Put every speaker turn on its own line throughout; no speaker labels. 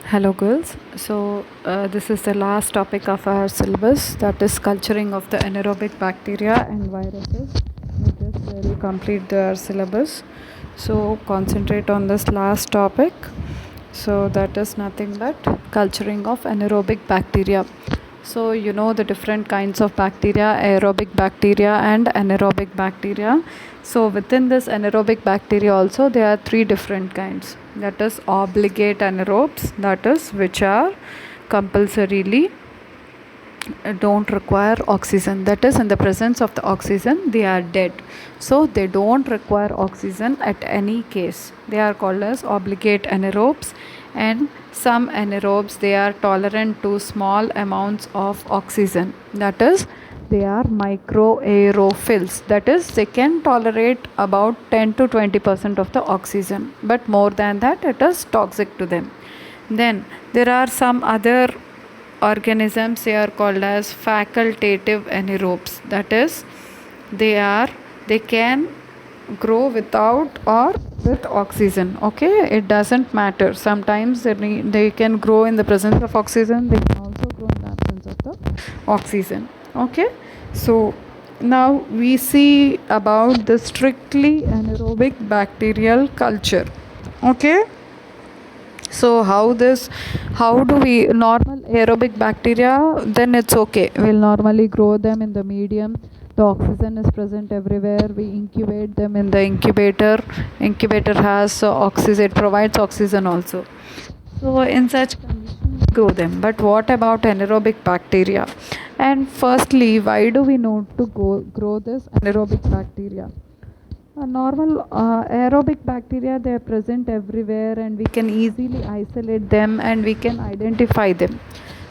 Hello, girls. This is the last topic of our syllabus, that is culturing of the anaerobic bacteria and viruses. We just will complete our syllabus. So, concentrate on this last topic. So, that is nothing but culturing of anaerobic bacteria. So, you know the different kinds of bacteria, aerobic bacteria and anaerobic bacteria. So, within this anaerobic bacteria, also there are three different kinds, that is obligate anaerobes, that is which are compulsorily don't require oxygen, that is in the presence of the oxygen they are dead, so they don't require oxygen at any case. They are called as obligate anaerobes. And some anaerobes, they are tolerant to small amounts of oxygen, that is they are microaerophils, that is they can tolerate about 10 to 20% of the oxygen, but more than that it is toxic to them. Then there are some other organisms, they are called as facultative anaerobes, that is they can grow without or with oxygen. Okay, it doesn't matter, sometimes they can grow in the presence of oxygen, they can also grow in the absence of the oxygen. Okay, so now we see about the strictly anaerobic bacterial culture. Okay, so how do we normal aerobic bacteria, then it's okay, we'll normally grow them in the medium, the oxygen is present everywhere, we incubate them in the incubator has oxygen, it provides oxygen also. So in such conditions we grow them. But what about anaerobic bacteria? And firstly, why do we need to grow this anaerobic bacteria? Normal aerobic bacteria, they are present everywhere and we can easily isolate them and we can identify them.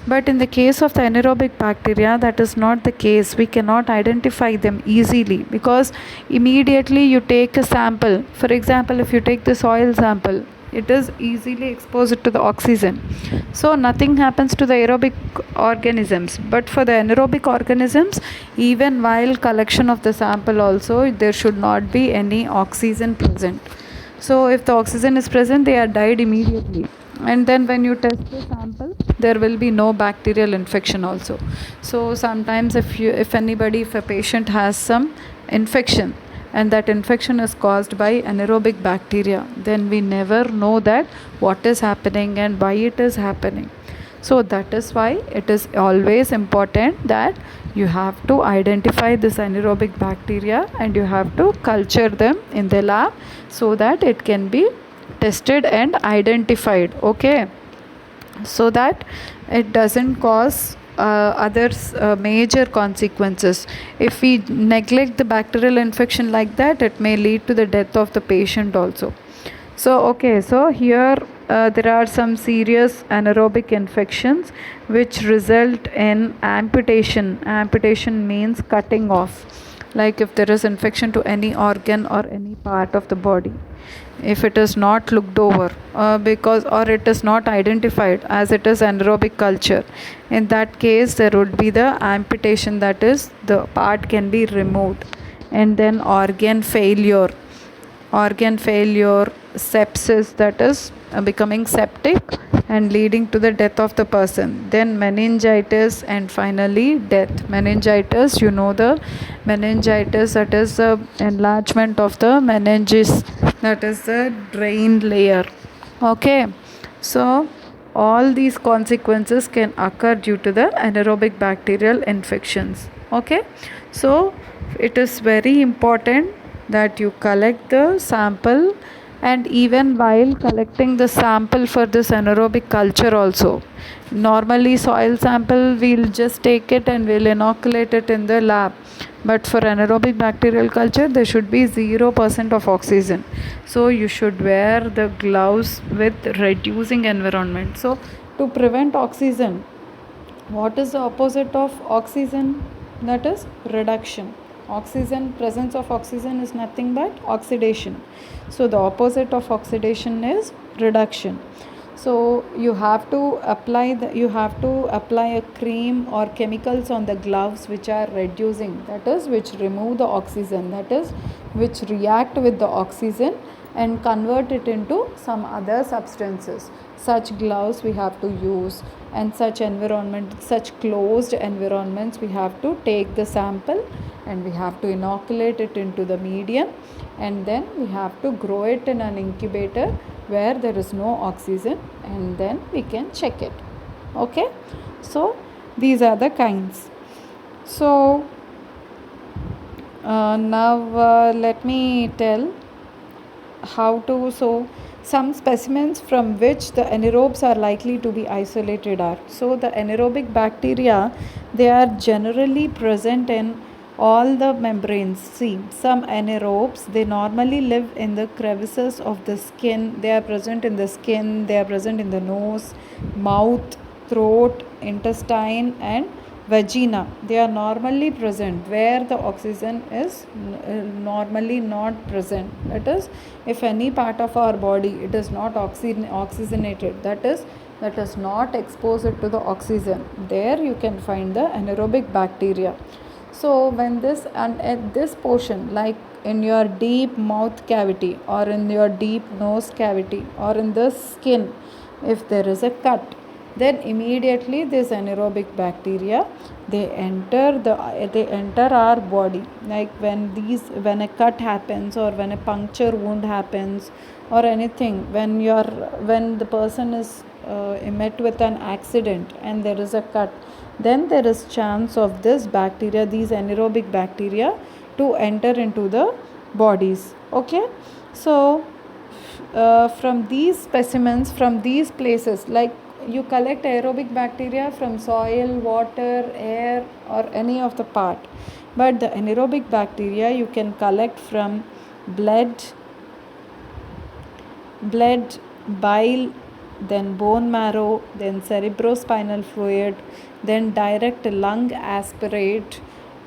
But in the case of the anaerobic bacteria, that is not the case. We cannot identify them easily because immediately you take a sample. For example, if you take the soil sample, it is easily exposed to the oxygen, so nothing happens to the aerobic organisms. But for the anaerobic organisms, even while collection of the sample also, there should not be any oxygen present. So if the oxygen is present, they are died immediately. And then when you test the sample, there will be no bacterial infection also. So sometimes if a patient has some infection and that infection is caused by anaerobic bacteria, then we never know that what is happening and why it is happening. So that is why it is always important that you have to identify this anaerobic bacteria and you have to culture them in the lab so that it can be tested and identified. Okay, so that it doesn't cause others major consequences. If we neglect the bacterial infection like that, it may lead to the death of the patient also. So okay, so here there are some serious anaerobic infections which result in amputation. Amputation means cutting off, like if there is infection to any organ or any part of the body, if it is not looked over because or it is not identified as it is anaerobic culture, in that case there would be the amputation, that is the part can be removed. And then organ failure, sepsis, that is becoming septic and leading to the death of the person. Then meningitis, and finally death. Meningitis, you know the meningitis, that is the enlargement of the meninges, that is the drained layer. Okay, so all these consequences can occur due to the anaerobic bacterial infections. Okay, so it is very important that you collect the sample, and even while collecting the sample for this anaerobic culture also, normally soil sample we'll just take it and we'll inoculate it in the lab, but for anaerobic bacterial culture there should be 0% of oxygen, so you should wear the gloves with reducing environment. So to prevent oxygen, what is the opposite of oxygen? That is reduction. Oxygen, presence of oxygen is nothing but oxidation. So the opposite of oxidation is reduction. So you have to apply a cream or chemicals on the gloves which are reducing, that is which remove the oxygen, that is which react with the oxygen and convert it into some other substances. Such gloves we have to use, and such closed environments, we have to take the sample and we have to inoculate it into the medium, and then we have to grow it in an incubator where there is no oxygen, and then we can check it. Okay, so these are the kinds. So now let me tell how to. So some specimens from which the anaerobes are likely to be isolated are, so the anaerobic bacteria, they are generally present in all the membranes. See, some anaerobes, they normally live in the crevices of the skin. They are present in the skin, they are present in the nose, mouth, throat, intestine, and vagina. They are normally present where the oxygen is normally not present. That is, if any part of our body it is not oxygenated, that is not exposed to the oxygen, there you can find the anaerobic bacteria. So when this, and at this portion, like in your deep mouth cavity or in your deep nose cavity or in the skin, if there is a cut, then immediately this anaerobic bacteria, they enter our body. Like when a cut happens, or when a puncture wound happens, or anything, when the person is met with an accident and there is a cut, then there is chance of these anaerobic bacteria to enter into the bodies. Okay, so from these specimens, from these places, like you collect aerobic bacteria from soil, water, air, or any of the part, but the anaerobic bacteria you can collect from blood, bile, then bone marrow, then cerebrospinal fluid, then direct lung aspirate,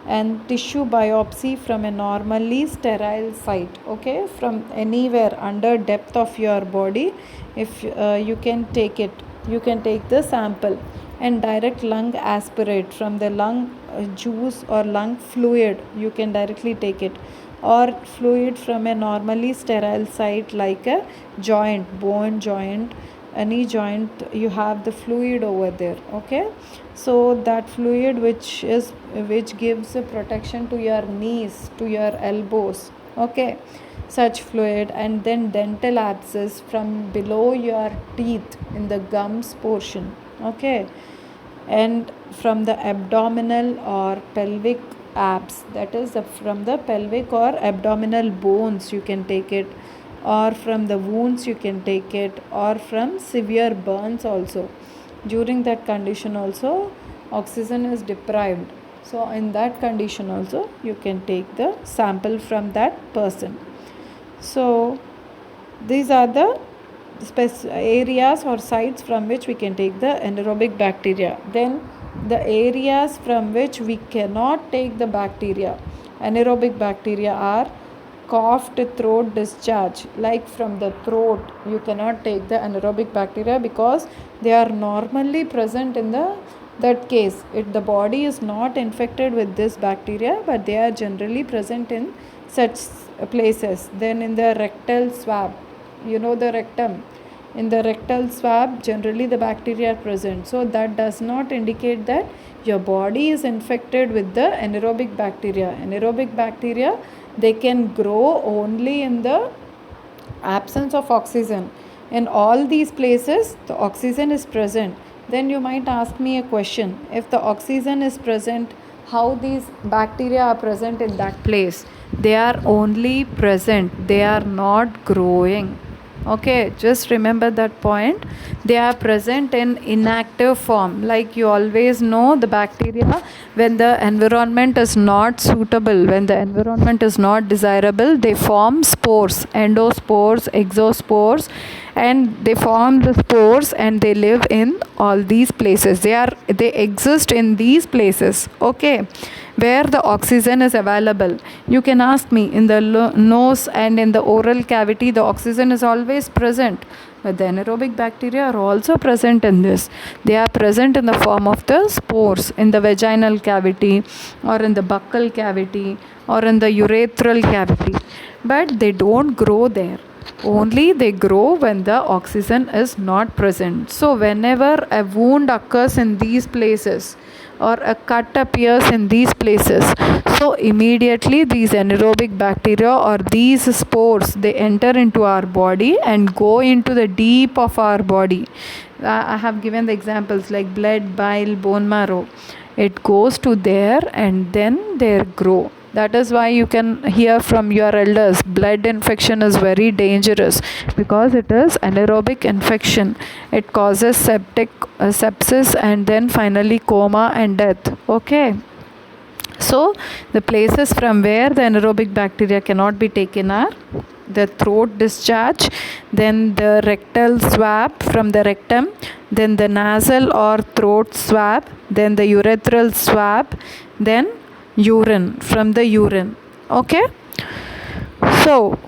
and tissue biopsy from a normally sterile site. Okay, from anywhere under depth of your body, if you can take the sample, and direct lung aspirate from the lung juice or lung fluid, you can directly take it, or fluid from a normally sterile site like a joint, bone joint, any joint, you have the fluid over there. Okay, so that fluid which gives a protection to your knees, to your elbows. Okay, such fluid, and then dental abscess from below your teeth in the gums portion. Okay, and from the abdominal or pelvic abs, that is from the pelvic or abdominal bones you can take it, or from the wounds you can take it, or from severe burns also. During that condition also oxygen is deprived, so in that condition also you can take the sample from that person. So these are the areas or sites from which we can take the anaerobic bacteria. Then the areas from which we cannot take the anaerobic bacteria are coughed throat discharge. Like from the throat you cannot take the anaerobic bacteria because they are normally present in that case. The body is not infected with this bacteria, but they are generally present in such places. Then in the rectal swab, the rectum, in the rectal swab generally the bacteria are present, so that does not indicate that your body is infected with the anaerobic bacteria. They can grow only in the absence of oxygen. In all these places the oxygen is present. Then you might ask me a question: if the oxygen is present, how these bacteria are present in that place? They are only present, they are not growing. Okay, just remember that point. They are present in inactive form. Like you always know, the bacteria, when the environment is not suitable, when the environment is not desirable, they form spores, endospores, exospores, and they form the spores and they live in all these places. They exist in these places. Okay, where the oxygen is available. You can ask me, in the nose and in the oral cavity the oxygen is always present, but the anaerobic bacteria are also present in this. They are present in the form of the spores in the vaginal cavity, or in the buccal cavity, or in the urethral cavity, but they don't grow there. Only they grow when the oxygen is not present. So whenever a wound occurs in these places or a cut appears in these places, so immediately these anaerobic bacteria or these spores, they enter into our body and go into the deep of our body. I have given the examples like blood, bile, bone marrow. It goes to there and then they grow. That is why you can hear from your elders blood infection is very dangerous, because it is anaerobic infection. It causes sepsis and then finally coma and death. Okay. So the places from where the anaerobic bacteria cannot be taken are the throat discharge, then the rectal swab from the rectum, then the nasal or throat swab, then the urethral swab, then urine from the urine. Okay. So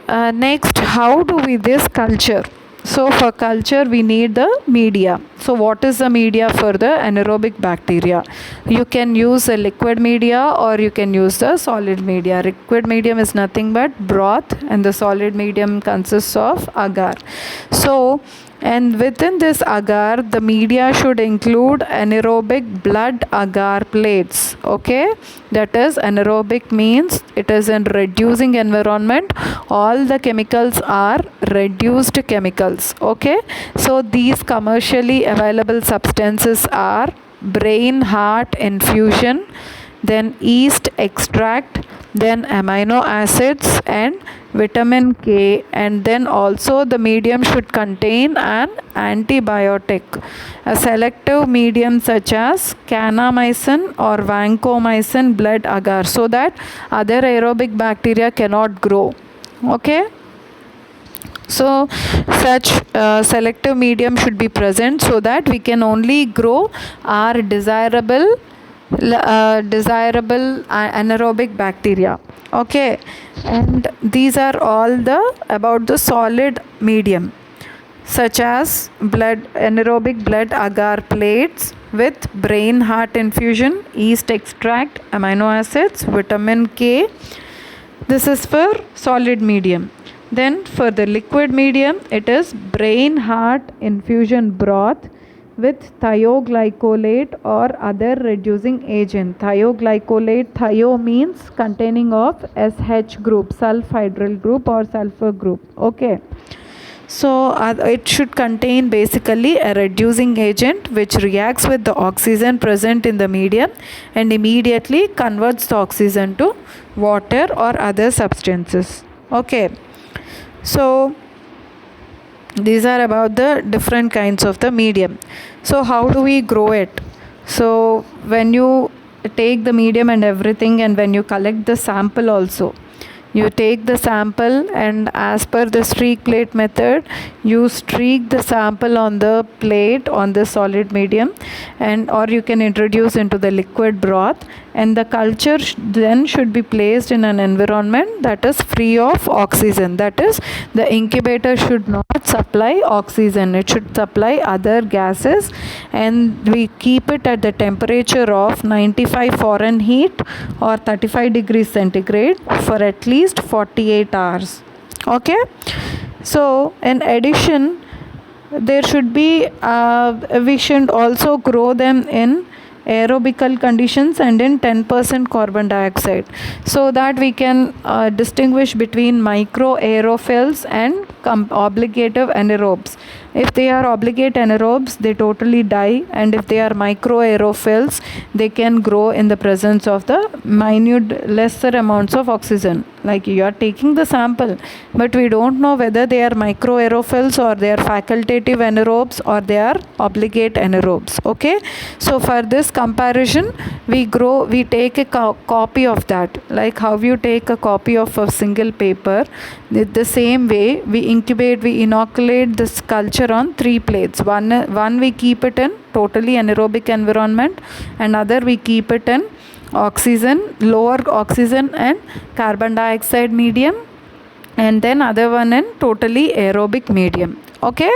next, how do we this culture? So for culture we need the media. So what is the media for the anaerobic bacteria? You can use a liquid media or you can use the solid media. Liquid medium is nothing but broth and the solid medium consists of agar. So and within this agar, the media should include anaerobic blood agar plates. Okay, that is anaerobic means it is in reducing environment. All the chemicals are reduced chemicals. Okay, so these commercially available substances are brain heart infusion, then yeast extract, then amino acids and vitamin K, and then also the medium should contain an antibiotic, a selective medium such as kanamycin or vancomycin blood agar, so that other aerobic bacteria cannot grow. Okay. So such selective medium should be present so that we can only grow our desirable anaerobic bacteria. Okay, and these are all the about the solid medium, such as anaerobic blood agar plates with brain heart infusion, yeast extract, amino acids, vitamin K. This is for solid medium. Then for the liquid medium, it is brain heart infusion broth with thioglycolate or other reducing agent. Thioglycolate, thio means containing of SH group, sulfhydryl group or sulfur group. Okay. So it should contain basically a reducing agent which reacts with the oxygen present in the medium and immediately converts the oxygen to water or other substances. Okay. So these are about the different kinds of the medium. So how do we grow it? So when you take the medium and everything, and when you collect the sample also, you take the sample and as per the streak plate method, you streak the sample on the plate on the solid medium, and or you can introduce into the liquid broth, and the culture then should be placed in an environment that is free of oxygen. That is, the incubator should not supply oxygen, it should supply other gases, and we keep it at the temperature of 95 Fahrenheit or 35 degrees centigrade for at least 48 hours. Okay. So in addition, there should be we should also grow them in aerobical conditions and in 10% carbon dioxide, so that we can distinguish between micro aerophils and obligative anaerobes. If they are obligate anaerobes, they totally die, and if they are micro aerophils, they can grow in the presence of the minute lesser amounts of oxygen. Like you are taking the sample, but we don't know whether they are micro aerophils or they are facultative anaerobes or they are obligate anaerobes. Okay, so for this comparison, we take a copy of that, like how you take a copy of a single paper. The same way we inoculate this culture on 3 plates. One we keep it in totally anaerobic environment, and other we keep it in oxygen, lower oxygen and carbon dioxide medium, and then other one in totally aerobic medium. Okay,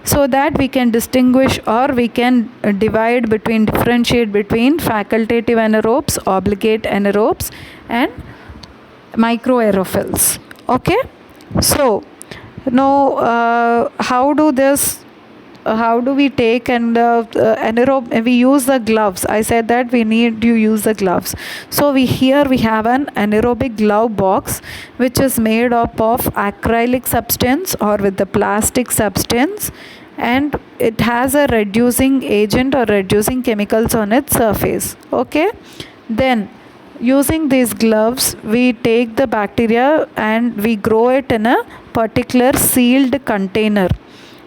so that we can distinguish, or we can differentiate between facultative anaerobes, obligate anaerobes and micro aerophils. Okay, So now how do we take and we use the gloves. I said that we need to use the gloves. So we have an anaerobic glove box which is made up of acrylic substance or with the plastic substance, and it has a reducing agent or reducing chemicals on its surface. Okay, then using these gloves we take the bacteria and we grow it in a particular sealed container.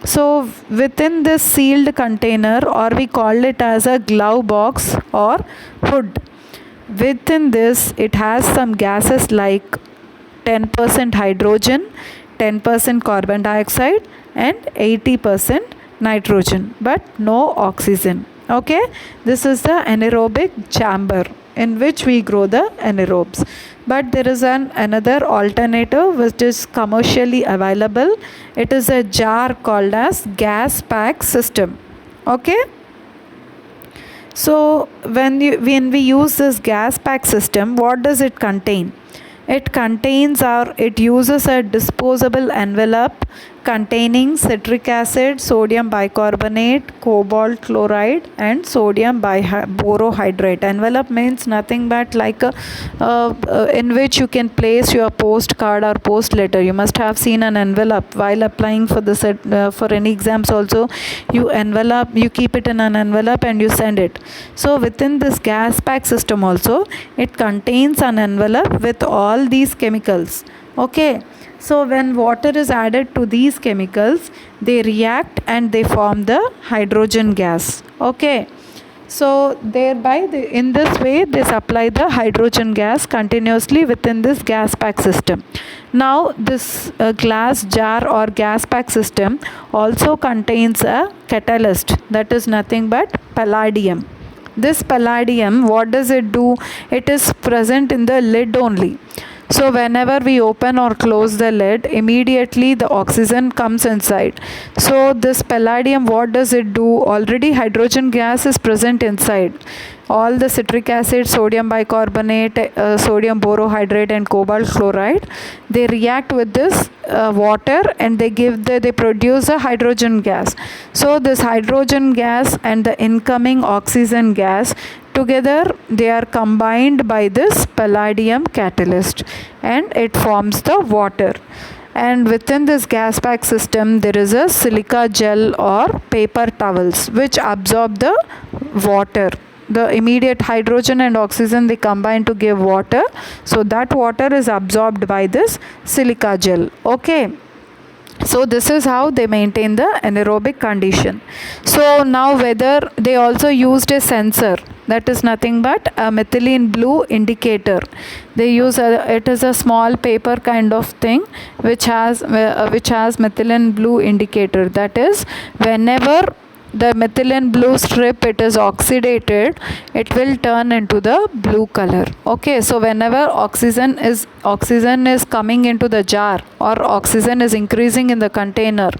So within this sealed container, or we call it as a glove box or hood, within this it has some gases like 10% hydrogen, 10% carbon dioxide, and 80% nitrogen, but no oxygen. Okay, this is the anaerobic chamber in which we grow the anaerobes. But there is another alternative which is commercially available. It is a jar called as gas pack system. Okay, so when we use this gas pack system, what does it contain? It uses a disposable envelope containing citric acid, sodium bicarbonate, cobalt chloride, and sodium borohydrate. Envelope means nothing but like in which you can place your postcard or post letter. You must have seen an envelope while applying for for any exams also. You keep it in an envelope and you send it. So within this gas pack system also, it contains an envelope with all these chemicals. Okay, so when water is added to these chemicals, they react and they form the hydrogen gas. Okay, so thereby in this way they supply the hydrogen gas continuously within this gas pack system. Now this glass jar or gas pack system also contains a catalyst, that is nothing but palladium. This palladium, what does it do? It is present in the lid only. So whenever we open or close the lid, immediately the oxygen comes inside. So this palladium, what does it do? Already hydrogen gas is present inside. All the citric acid, sodium bicarbonate, sodium borohydrate, and cobalt chloride, they react with this water and they produce a hydrogen gas. So this hydrogen gas and the incoming oxygen gas, together they are combined by this palladium catalyst and it forms the water. And within this gas pack system there is a silica gel or paper towels which absorb the water. The immediate hydrogen and oxygen, they combine to give water, so that water is absorbed by this silica gel. Okay, so this is how they maintain the anaerobic condition. So now whether they also used a sensor, that is nothing but a methylene blue indicator. They use it is a small paper kind of thing which has methylene blue indicator. That is, whenever the methylene blue strip it is oxidated, it will turn into the blue color. Okay, so whenever oxygen is coming into the jar or oxygen is increasing in the container,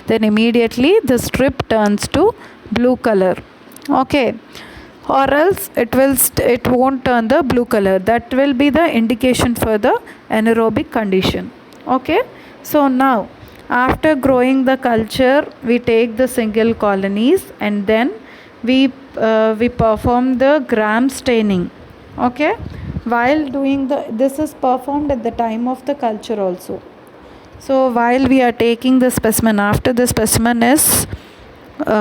then immediately the strip turns to blue color. Okay, or else it won't turn the blue color. That will be the indication for the anaerobic condition. Okay, so now after growing the culture, we take the single colonies and then we perform the gram staining. Okay, while doing this is performed at the time of the culture also. So while we are taking the specimen, after the specimen is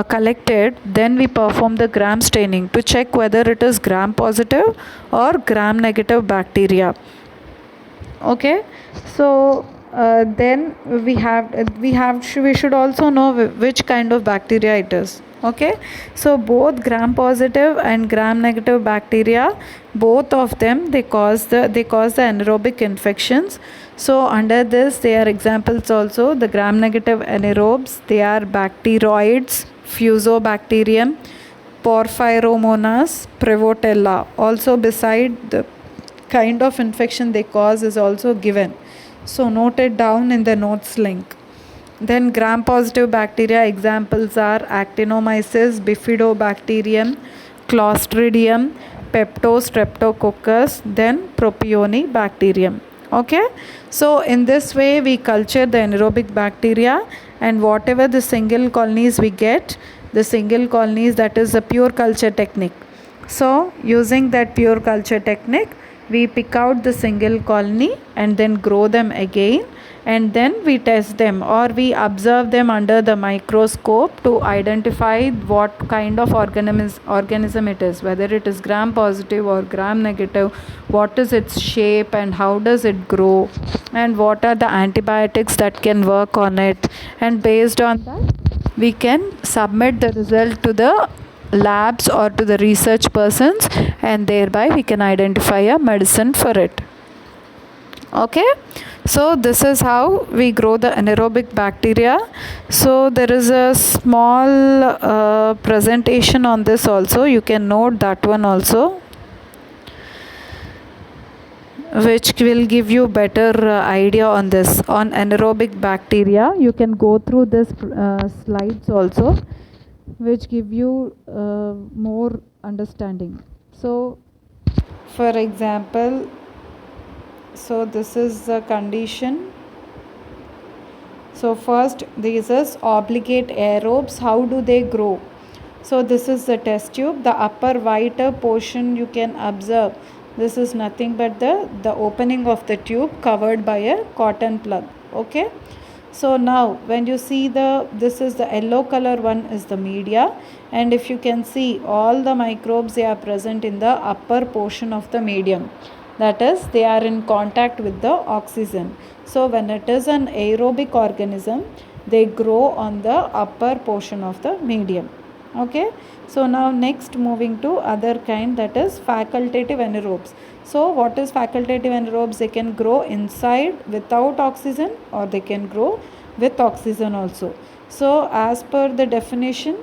collected, then we perform the gram staining to check whether it is gram positive or gram negative bacteria. Okay, so then we should also know which kind of bacteria it is. Okay, so both gram positive and gram negative bacteria, both of them, they cause the anaerobic infections. So under this there are examples also. The gram negative anaerobes, they are bacteroids, fusobacterium, porphyromonas, prevotella. Also beside the kind of infection they cause is also given, so note it down in the notes link. Then gram positive bacteria examples are Actinomyces, Bifidobacterium, Clostridium, Peptostreptococcus, then Propionibacterium. Okay, so in this way we culture the anaerobic bacteria, and whatever the single colonies we get, the single colonies, that is a pure culture technique. So using that pure culture technique, we pick out the single colony and then grow them again, and then we test them or we observe them under the microscope to identify what kind of organism it is, whether it is gram positive or gram negative, what is its shape and how does it grow, and what are the antibiotics that can work on it, and based on that we can submit the result to the labs or to the research persons, and thereby we can identify a medicine for it. Okay, so this is how we grow the anaerobic bacteria. So there is a small presentation on this also, you can note that one also, which will give you better idea on this, on anaerobic bacteria. You can go through this slides also, which give you more understanding. So for example, so this is the condition. So first, this is obligate aerobes. How do they grow? So this is the test tube. The upper whiter portion you can observe. This is nothing but the opening of the tube covered by a cotton plug. Okay. So now when you see this is the yellow color one is the media, and if you can see all the microbes, they are present in the upper portion of the medium. That is, they are in contact with the oxygen. So when it is an aerobic organism, they grow on the upper portion of the medium. Okay, so now next moving to other kind, that is facultative anaerobes. So what is facultative anaerobes? They can grow inside without oxygen, or they can grow with oxygen also. So as per the definition,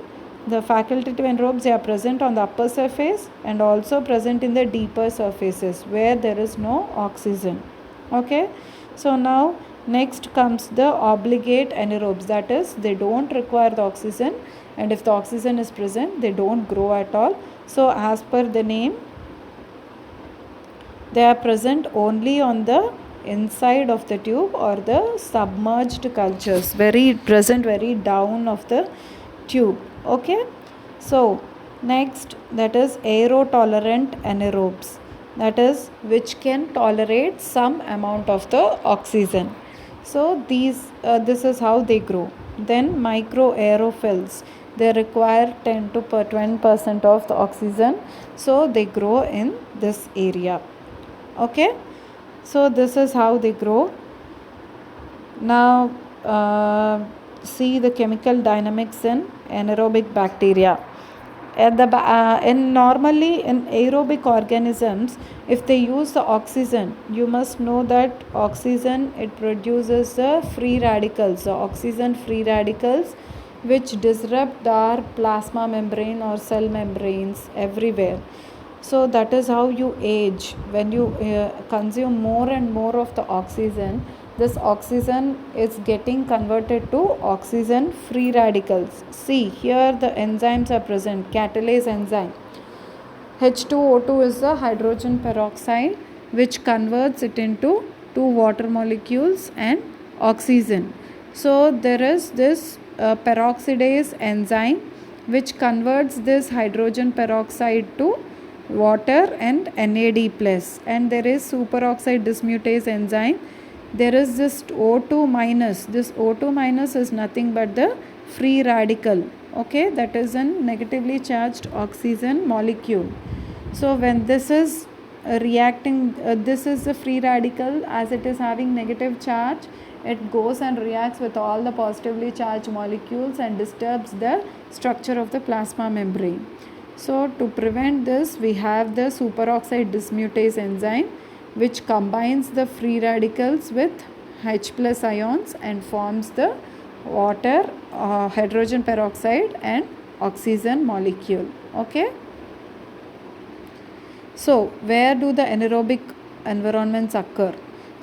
the facultative anaerobes, they are present on the upper surface and also present in the deeper surfaces where there is no oxygen. Okay, so now next comes the obligate anaerobes, that is, they don't require the oxygen, and if the oxygen is present, they don't grow at all. So as per the name, they are present only on the inside of the tube or the submerged cultures, very present very down of the tube. Okay, so next, that is aerotolerant anaerobes, that is which can tolerate some amount of the oxygen. So this is how they grow. Then microaerophils, they require 10 to 20% of the oxygen, so they grow in this area. Okay, so this is how they grow. Now see the chemical dynamics in anaerobic bacteria. Normally in aerobic organisms, if they use the oxygen, you must know that oxygen, it produces the free radicals, the oxygen free radicals, which disrupt our plasma membrane or cell membranes everywhere. So that is how you age. When you consume more and more of the oxygen, this oxygen is getting converted to oxygen free radicals. See here the enzymes are present, catalase enzyme. H2O2 is the hydrogen peroxide, which converts it into two water molecules and oxygen. So there is this peroxidase enzyme, which converts this hydrogen peroxide to water and NAD plus, and there is superoxide dismutase enzyme. There is this O2 minus. This O2 minus is nothing but the free radical. Okay, that is a negatively charged oxygen molecule. So when this is reacting, this is the free radical, as it is having negative charge, it goes and reacts with all the positively charged molecules and disturbs the structure of the plasma membrane. So to prevent this, we have the superoxide dismutase enzyme, which combines the free radicals with H plus ions and forms the water, hydrogen peroxide and oxygen molecule. Okay. So where do the anaerobic environments occur,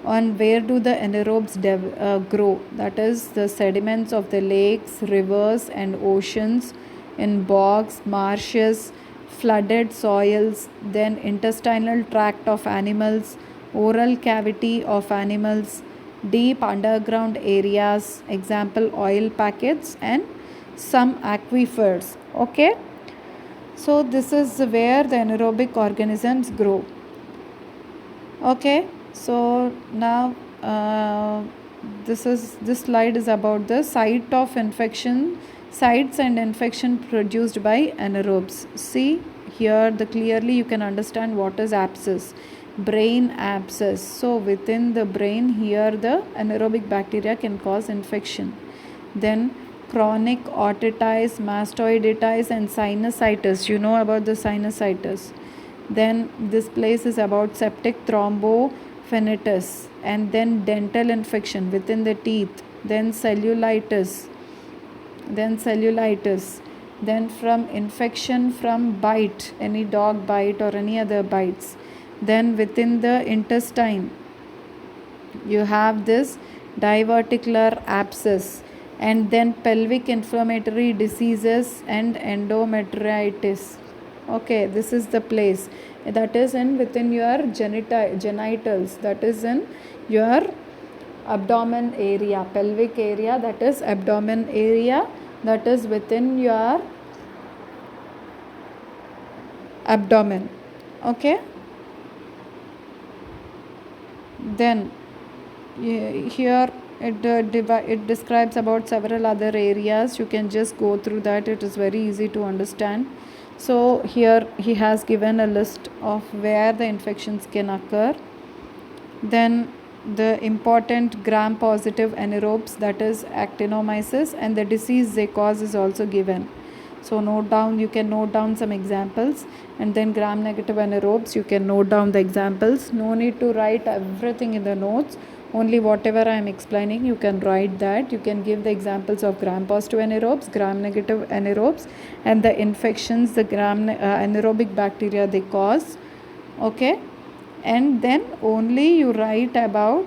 and where do the anaerobes grow? That is the sediments of the lakes, rivers and oceans, in bogs, marshes, flooded soils, then intestinal tract of animals, oral cavity of animals, deep underground areas, example oil packets, and some aquifers. Okay, so this is where the anaerobic organisms grow. Okay, so now this slide is about the site of infection, sites and infection produced by anaerobes. See here, the clearly you can understand what is abscess, brain abscess. So within the brain here, the anaerobic bacteria can cause infection. Then chronic otitis, mastoiditis, and sinusitis. You know about the sinusitis. Then this place is about septic thrombophrenitis, and then dental infection within the teeth, then cellulitis, then from infection from bite, any dog bite or any other bites. Then within the intestine you have this diverticular abscess, and then pelvic inflammatory diseases and endometritis. Okay, this is the place that is in within your genitals, that is in your abdomen area, pelvic area, that is abdomen area, that is within your abdomen. Okay, then here it describes about several other areas. You can just go through that, it is very easy to understand. So here he has given a list of where the infections can occur. Then the important gram positive anaerobes, that is actinomyces, and the disease they cause is also given. So you can note down some examples, and then gram negative anaerobes, you can note down the examples. No need to write everything in the notes, only whatever I am explaining you can write that. You can give the examples of gram positive anaerobes, gram negative anaerobes, and the infections the anaerobic bacteria they cause. Okay, and then only you write about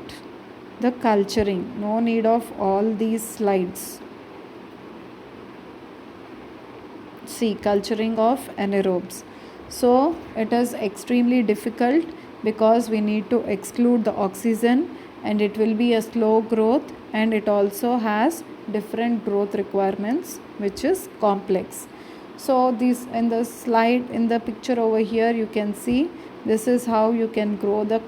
the culturing. No need of all these slides. See, culturing of anaerobes. So it is extremely difficult because we need to exclude the oxygen, and it will be a slow growth, and it also has different growth requirements which is complex. So this in the slide, in the picture over here, you can see this is how you can grow the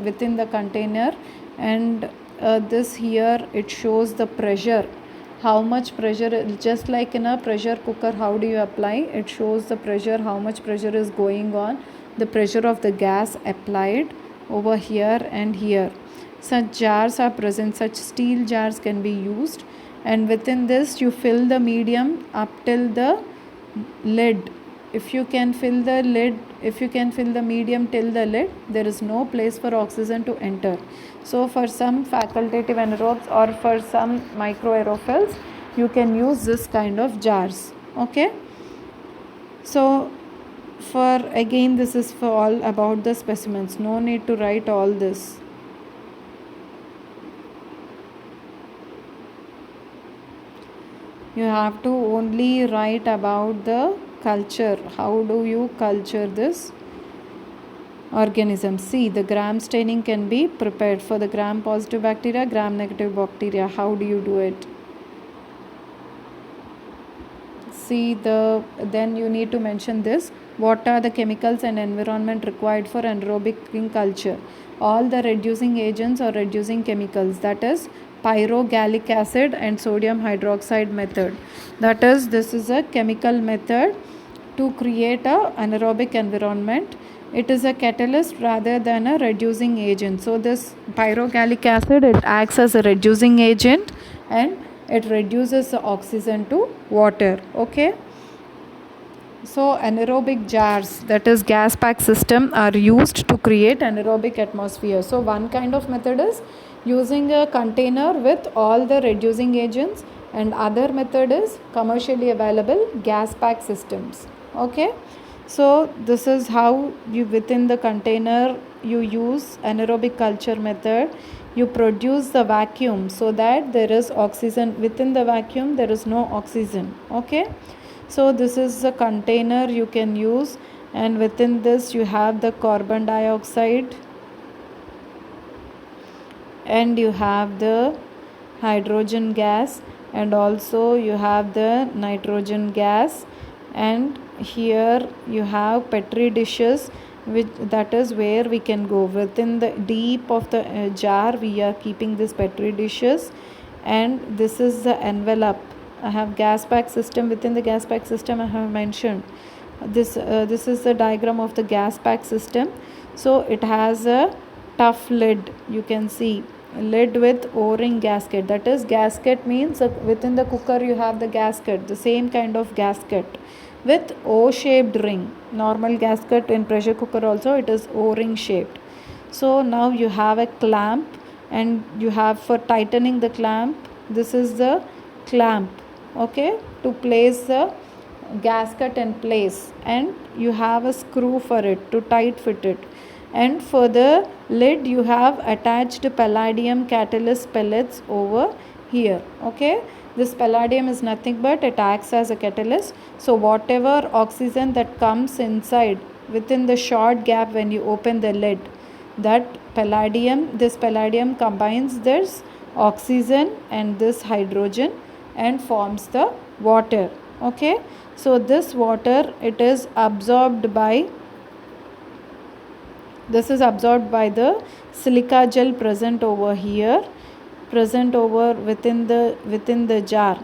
within the container, and this here it shows the pressure, how much pressure, just like in a pressure cooker, how do you apply, it shows the pressure, how much pressure is going on, the pressure of the gas applied over here and here. Such jars are present, such steel jars can be used, and within this you fill the medium up till the lid. If you can fill the medium till the lid, there is no place for oxygen to enter. So for some facultative anaerobes or for some microaerophils, you can use this kind of jars. Okay, so for again, this is for all about the specimens, no need to write all this. You have to only write about the culture. How do you culture this organism? See, the gram staining can be prepared for the gram positive bacteria, gram negative bacteria. How do you do it? See, then you need to mention this. What are the chemicals and environment required for anaerobic culture? All the reducing agents or reducing chemicals, that is pyrogallic acid and sodium hydroxide method. That is, this is a chemical method to create a anaerobic environment. It is a catalyst rather than a reducing agent. So this pyrogallic acid, it acts as a reducing agent, and it reduces the oxygen to water. Okay, so anaerobic jars, that is gas pack system, are used to create anaerobic atmosphere. So one kind of method is using a container with all the reducing agents, and other method is commercially available gas pack systems. Okay, so this is how you within the container you use anaerobic culture method. You produce the vacuum so that there is oxygen within the vacuum, there is no oxygen. Okay, so this is a container you can use, and within this you have the carbon dioxide, and you have the hydrogen gas, and also you have the nitrogen gas, and here you have petri dishes, which that is where we can go within the deep of the jar. We are keeping this petri dishes, and this is the envelope. I have gas pack system. Within the gas pack system I have mentioned this is the diagram of the gas pack system. So it has a tough lid, you can see lid with o-ring gasket. That is, gasket means within the cooker you have the gasket, the same kind of gasket with o-shaped ring. Normal gasket in pressure cooker also it is o-ring shaped. So now you have a clamp, and you have for tightening the clamp, this is the clamp, okay, to place the gasket in place, and you have a screw for it to tight fit it. And for the lid you have attached palladium catalyst pellets over here, okay. This palladium is nothing but it acts as a catalyst, so whatever oxygen that comes inside within the short gap when you open the lid, that this palladium combines this oxygen and this hydrogen and forms the water, okay. So this water it is absorbed by the silica gel present over here, present over within the jar,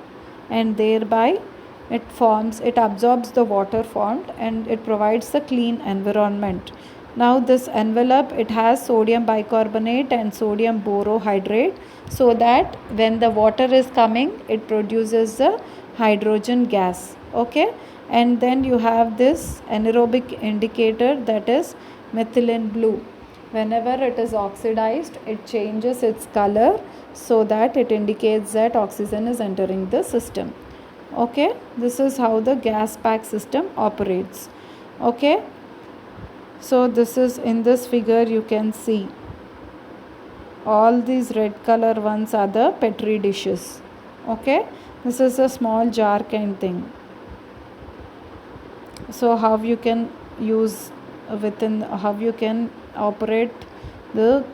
and thereby it absorbs the water formed, and it provides a clean environment. Now this envelope it has sodium bicarbonate and sodium borohydrate, so that when the water is coming it produces the hydrogen gas, okay. And then you have this anaerobic indicator, that is methylene blue. Whenever it is oxidized it changes its color, so that it indicates that oxygen is entering the system, okay. This is how the gas pack system operates, okay. So this is, in this figure you can see all these red color ones are the petri dishes, okay. This is a small jar kind thing. So how you can use how you can operate the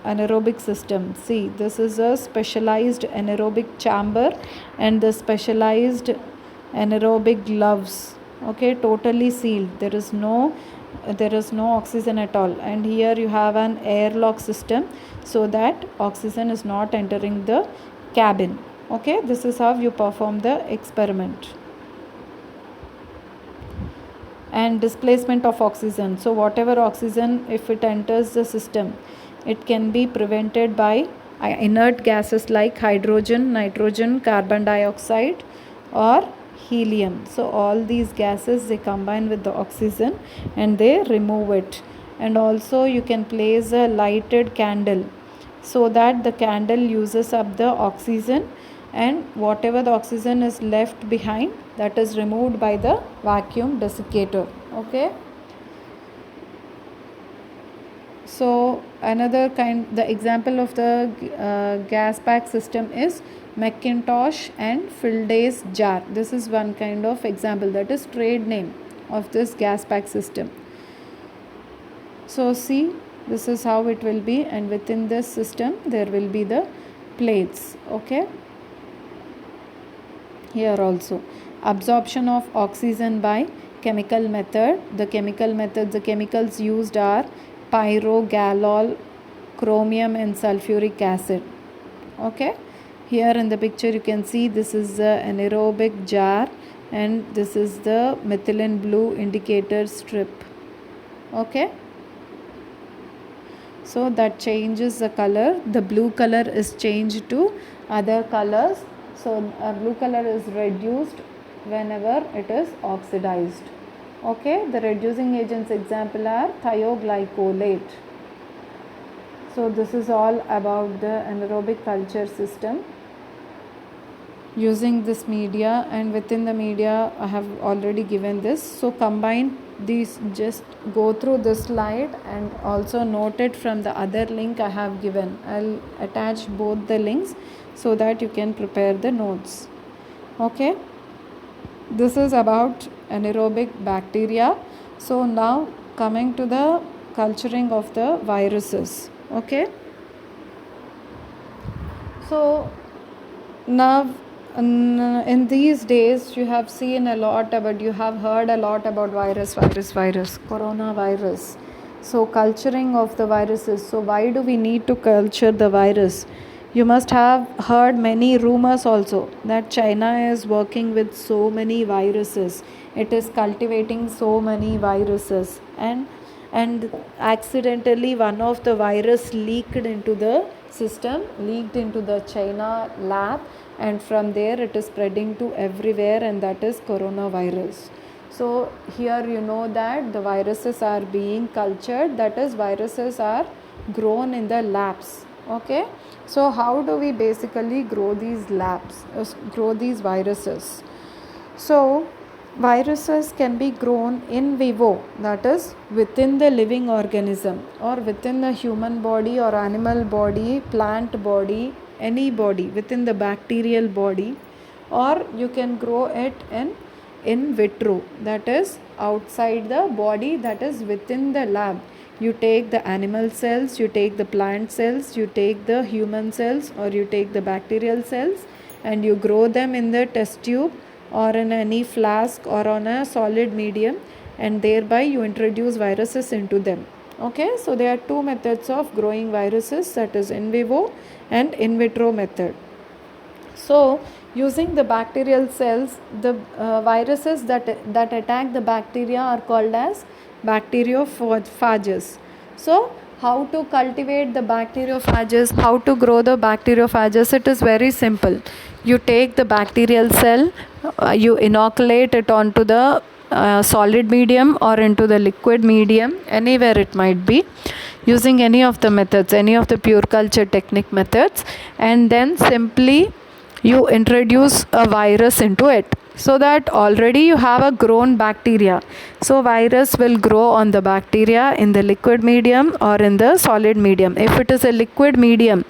anaerobic system. See, this is a specialized anaerobic chamber and the specialized anaerobic gloves, okay, totally sealed. There is no oxygen at all, and here you have an airlock system, so that oxygen is not entering the cabin, okay. This is how you perform the experiment. And displacement of oxygen. So whatever oxygen, if it enters the system, it can be prevented by inert gases like hydrogen, nitrogen, carbon dioxide or helium. So all these gases they combine with the oxygen and they remove it. And also you can place a lighted candle, so that the candle uses up the oxygen, and whatever the oxygen is left behind, that is removed by the vacuum desiccator, okay. So another the example of the gas pack system is Macintosh and Filday's jar. This is one kind of example, that is trade name of this gas pack system. So see, this is how it will be, and within this system there will be the plates, okay. Here also absorption of oxygen by chemical method. The chemicals used are pyrogallol, chromium and sulfuric acid, okay. Here in the picture you can see this is the anaerobic jar, and this is the methylene blue indicator strip, okay. So that changes the color. The blue color is changed to other colors. So blue color is reduced whenever it is oxidized, okay. The reducing agents example are thioglycolate. So this is all about the anaerobic culture system using this media, and within the media I have already given this. So combine these, just go through this slide and also note it from the other link I have given. I'll attach both the links so that you can prepare the notes, okay. This is about anaerobic bacteria. So now coming to the culturing of the viruses, okay. So now in these days you have seen a lot about, you have heard a lot about virus, coronavirus. So culturing of the viruses. So why do we need to culture the virus? You must have heard many rumors also that China is working with so many viruses. It is cultivating so many viruses, and accidentally one of the virus leaked into the system, leaked into the China lab, and from there it is spreading to everywhere, and that is coronavirus. So here you know that the viruses are being cultured, that is viruses are grown in the labs. Okay, so how do we basically grow these grow these viruses? So viruses can be grown in vivo, that is within the living organism, or within the human body or animal body, plant body, any body within the bacterial body, or you can grow it in vitro, that is outside the body, that is within the lab. You take the animal cells, you take the plant cells, you take the human cells, or you take the bacterial cells, and you grow them in the test tube or in any flask or on a solid medium, and thereby you introduce viruses into them. Okay, so there are two methods of growing viruses, that is in vivo and in vitro method. So using the bacterial cells, the viruses that attack the bacteria are called as bacteriophages. So how to cultivate the bacteriophages, how to grow the bacteriophages? It is very simple. You take the bacterial cell, you inoculate it onto the solid medium or into the liquid medium, anywhere it might be, using any of the methods, any of the pure culture technique methods, and then simply you introduce a virus into it, so that already you have a grown bacteria. So virus will grow on the bacteria in the liquid medium or in the solid medium. If it is a liquid medium,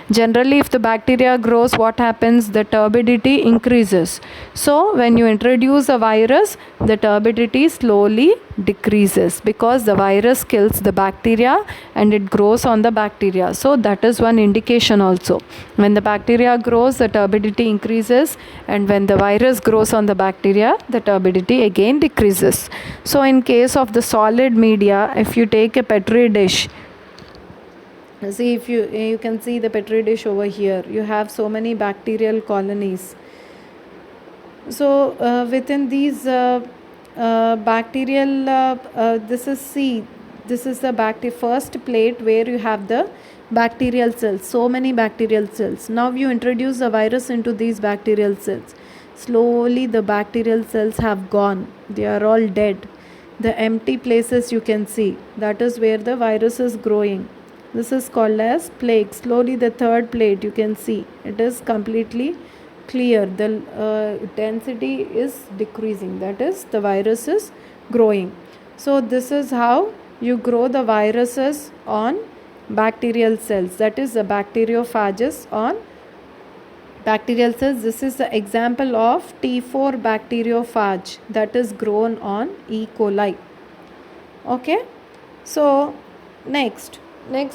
generally if the bacteria grows, what happens? The turbidity increases. So when you introduce a virus, the turbidity slowly decreases, because the virus kills the bacteria and it grows on the bacteria. So that is one indication also. When the bacteria grows, the turbidity increases, and when the virus grows on the bacteria, the turbidity again decreases. So in case of the solid media, if you take a petri dish, see, if you can see the petri dish over here, you have so many bacterial colonies. So within these bacterial this is the first plate where you have the bacterial cells, so many bacterial cells. Now you introduce the virus into these bacterial cells. Slowly the bacterial cells have gone, they are all dead. The empty places you can see, that is where the virus is growing. This is called as plague. Slowly the third plate you can see, it is completely clear, the density is decreasing, that is the virus is growing. So this is how you grow the viruses on bacterial cells, that is the bacteriophages on bacterial cells. This is the example of T4 bacteriophage that is grown on E. coli. Okay, so next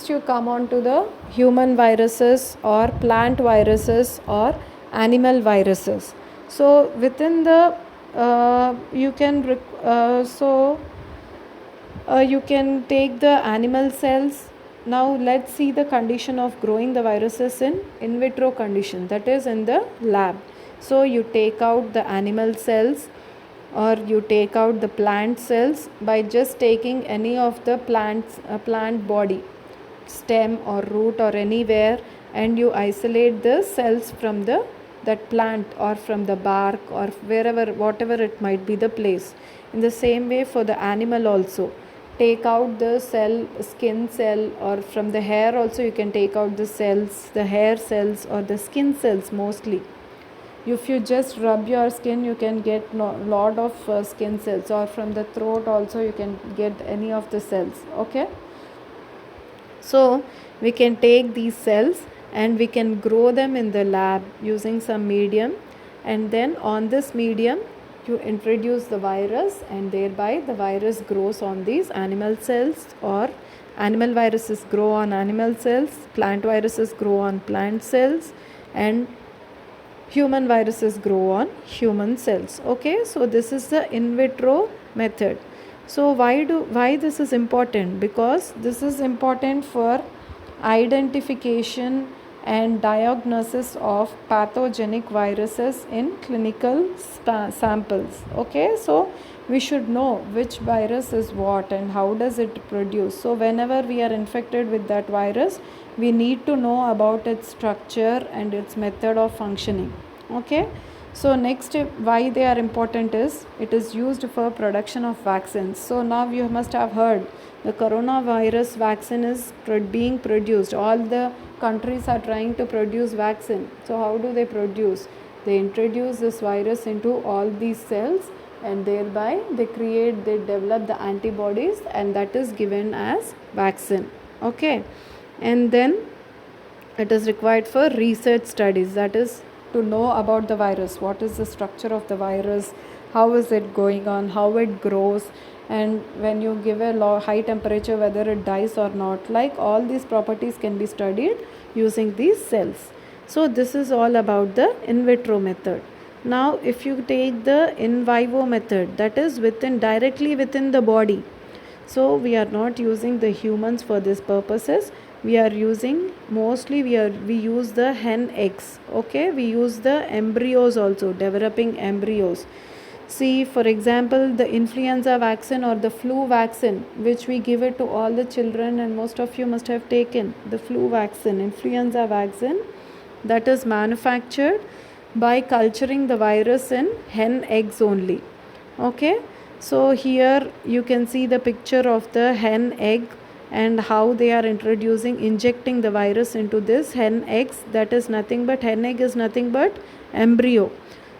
you come on to the human viruses or plant viruses or animal viruses. So within the you can you can take the animal cells. Now let's see the condition of growing the viruses in vitro condition, that is in the lab. So you take out the animal cells or you take out the plant cells by just taking any of the plant body, stem or root or anywhere, and you isolate the cells from that plant or from the bark or wherever, whatever it might be the place. In the same way for the animal also, take out the skin cell, or from the hair also you can take out the cells, the hair cells or the skin cells mostly. If you just rub your skin, you can get lot of skin cells, or from the throat also you can get any of the cells. Okay, so we can take these cells and we can grow them in the lab using some medium, and then on this medium you introduce the virus, and thereby the virus grows on these animal cells, or animal viruses grow on animal cells, plant viruses grow on plant cells, and human viruses grow on human cells. Okay, so this is the in vitro method. So why this is important? Because this is important for identification and diagnosis of pathogenic viruses in clinical samples. Okay, so we should know which virus is what and how does it produce. So whenever we are infected with that virus, we need to know about its structure and its method of functioning. Okay, so next, why they are important is it is used for production of vaccines. So now you must have heard the coronavirus vaccine is being produced. All the countries are trying to produce vaccine. So how do they produce? They introduce this virus into all these cells, and thereby they develop the antibodies, and that is given as vaccine. Okay, and then it is required for research studies, that is to know about the virus, what is the structure of the virus, how is it going on, how it grows, and when you give a high temperature whether it dies or not. Like all these properties can be studied using these cells. So this is all about the in vitro method. Now if you take the in vivo method, that is directly within the body. So we are not using the humans for these purposes. We are using we use the hen eggs. Okay, we use the embryos also, developing embryos. See, for example, the influenza vaccine or the flu vaccine, which we give it to all the children, and most of you must have taken the flu vaccine, influenza vaccine, that is manufactured by culturing the virus in hen eggs only. Okay, so here you can see the picture of the hen egg and how they are injecting the virus into this hen eggs. That is nothing but, hen egg is nothing but embryo,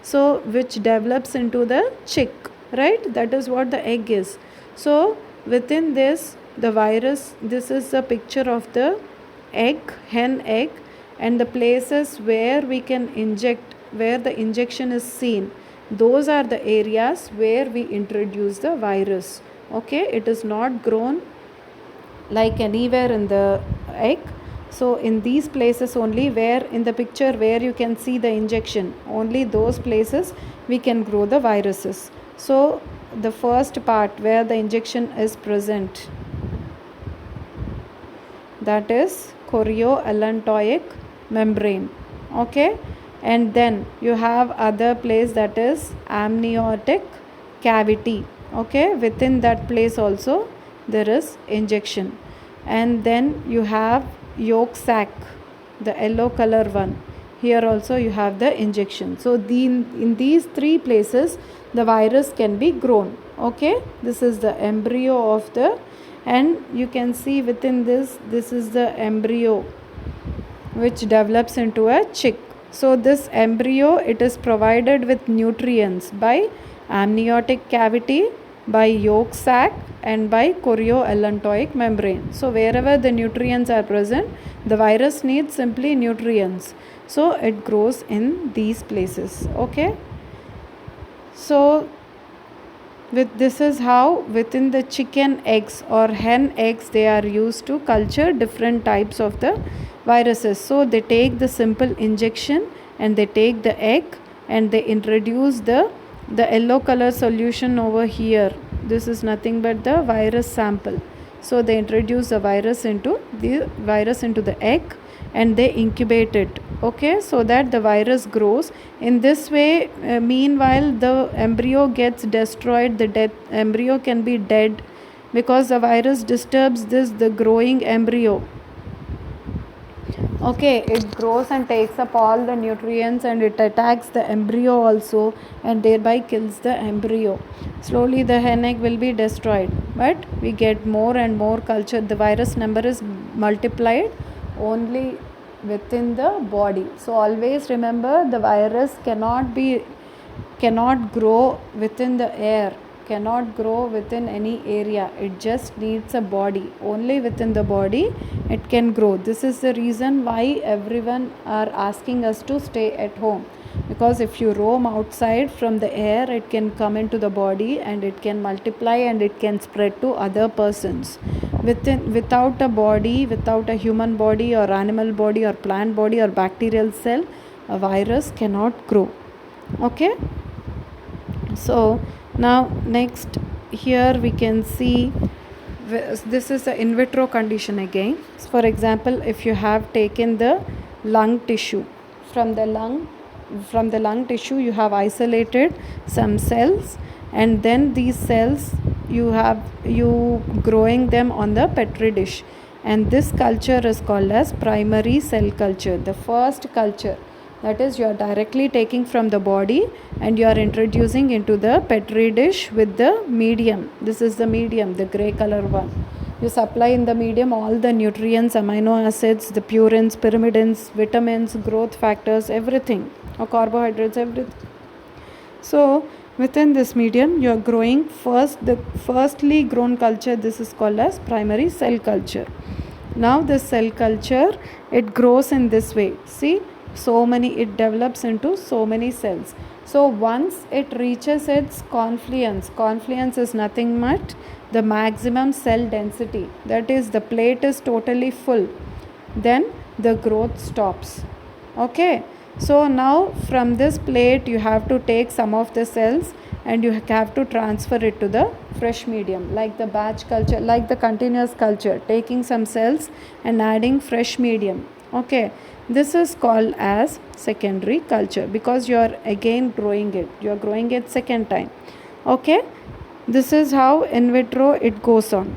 so which develops into the chick, right? That is what the egg is. So within this, the virus, this is a picture of the egg, hen egg, and the places where we can inject, where the injection is seen, those are the areas where we introduce the virus. Okay, it is not grown like anywhere in the egg. So in these places only, where in the picture where you can see the injection, only those places we can grow the viruses. So the first part where the injection is present, that is chorioallantoic membrane. Okay, and then you have other place, that is amniotic cavity. Okay, within that place also there is injection. And then you have yolk sac, the yellow color one, here also you have the injection. So in these three places the virus can be grown. Okay, this is the embryo of the, and you can see within this is the embryo which develops into a chick. So this embryo, it is provided with nutrients by amniotic cavity, by yolk sac, and by chorioallantoic membrane. So wherever the nutrients are present, the virus needs simply nutrients, so it grows in these places. Okay, so this is how within the chicken eggs or hen eggs they are used to culture different types of the viruses. So they take the simple injection and they take the egg and they introduce the yellow color solution over here. This is nothing but the virus sample. So they introduce the virus into the egg and they incubate it. Okay, so that the virus grows. In this way, meanwhile the embryo gets destroyed. The embryo can be dead because the virus disturbs the growing embryo. Okay, it grows and takes up all the nutrients and it attacks the embryo also, and thereby kills the embryo. Slowly the hen egg will be destroyed, but we get more and more culture. The virus number is multiplied only within the body. So always remember, the virus cannot grow within the air, cannot grow within any area. It just needs a body. Only within the body it can grow. This is the reason why everyone are asking us to stay at home, because if you roam outside from the air, it can come into the body and it can multiply and it can spread to other persons. Without a body, without a human body or animal body or plant body or bacterial cell, a virus cannot grow. Okay, so now next, here we can see this is the in vitro condition again. For example, if you have taken the lung tissue, from the lung tissue you have isolated some cells, and then these cells you growing them on the petri dish, and this culture is called as primary cell culture, the first culture. That is, you are directly taking from the body and you are introducing into the petri dish with the medium. This is the medium, the gray color one. You supply in the medium all the nutrients, amino acids, the purines, pyrimidines, vitamins, growth factors, everything, or carbohydrates, everything. So within this medium you are growing the firstly grown culture. This is called as primary cell culture. Now this cell culture, it grows in this way. See, it develops into so many cells. So once it reaches its confluence is nothing but the maximum cell density, that is, the plate is totally full, then the growth stops. Okay, so now from this plate you have to take some of the cells and you have to transfer it to the fresh medium, like the batch culture, like the continuous culture, taking some cells and adding fresh medium. Okay, this is called as secondary culture, because you are again growing it, you are growing it second time. Okay, this is how in vitro it goes on.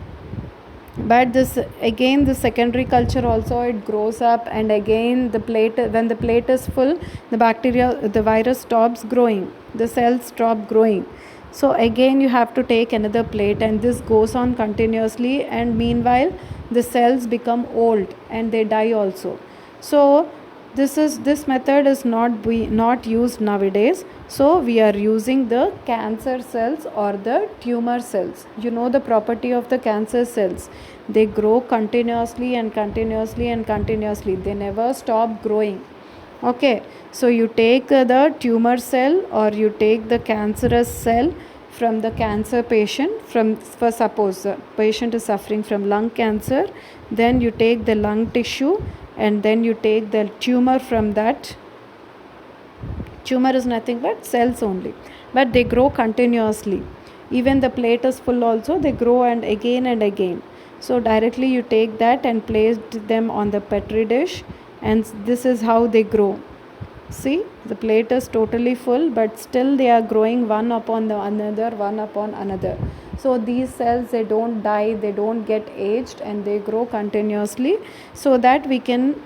But this again, the secondary culture also, it grows up, and again when the plate is full, the virus stops growing, the cells stop growing. So again you have to take another plate, and this goes on continuously, and meanwhile the cells become old and they die also. So this method is not used nowadays. So we are using the cancer cells or the tumor cells. You know the property of the cancer cells, they grow continuously and continuously and continuously, they never stop growing. Okay, so you take the tumor cell or you take the cancerous cell from the cancer patient, for suppose the patient is suffering from lung cancer, then you take the lung tissue, and then you take the tumor from that. Tumor is nothing but cells only, but they grow continuously. Even the plate is full also, they grow and again. So directly you take that and place them on the petri dish, and this is how they grow. See, the plate is totally full, but still they are growing one upon another. So these cells, they don't die, they don't get aged, and they grow continuously, so that we can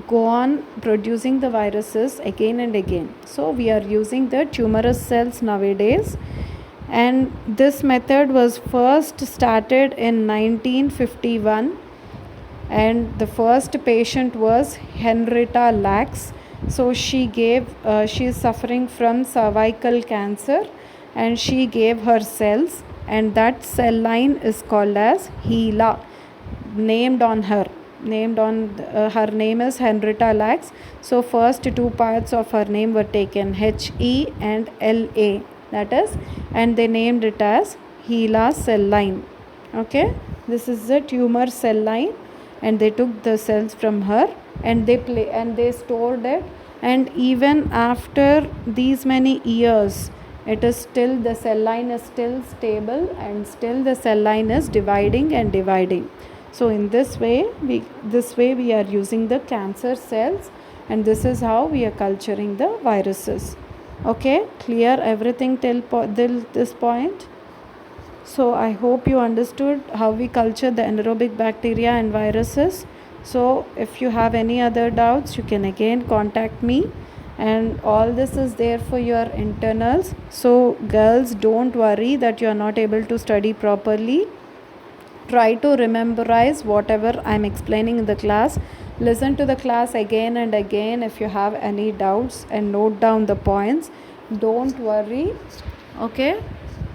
go on producing the viruses again and again. So we are using the tumorous cells nowadays, and this method was first started in 1951, and the first patient was Henrietta Lacks. So she is suffering from cervical cancer, and she gave her cells, and that cell line is called as HeLa, named on her name is Henrietta Lacks. So first two parts of her name were taken, HE and LA, that is, and they named it as HeLa cell line. Okay, this is the tumor cell line, and they took the cells from her, and they stored it, and even after these many years, it is still, the cell line is still stable, and still the cell line is dividing. So in this way we are using the cancer cells, and this is how we are culturing the viruses. Okay, clear everything till this point? So I hope you understood how we culture the anaerobic bacteria and viruses. So if you have any other doubts, you can again contact me, and all this is there for your internals. So girls, don't worry that you are not able to study properly. Try to memorize whatever I am explaining in the class. Listen to the class again and again if you have any doubts, and note down the points. Don't worry. Okay,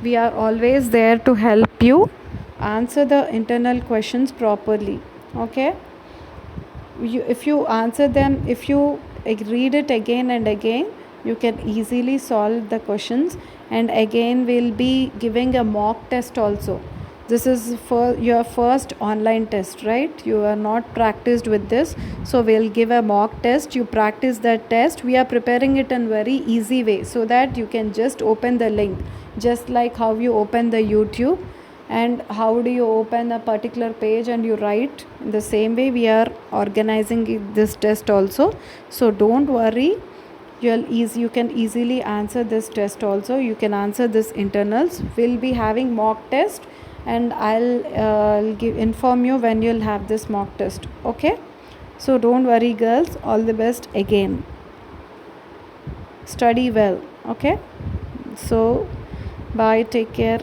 we are always there to help you answer the internal questions properly. Okay, if you answer them, if you read it again and again, you can easily solve the questions. And again, we'll be giving a mock test also. this is for your first online test, right? You are not practiced with this, so we'll give a mock test. You practice that test. We are preparing it in very easy way so that you can just open the link, just like how you open the YouTube and how do you open a particular page and you write. In the same way we are organizing this test also, so don't worry. You can easily answer this test also. You can answer this internals. We'll be having mock test, and I'll inform you when you'll have this mock test. Okay, so don't worry girls, all the best again, study well. Okay, so bye, take care.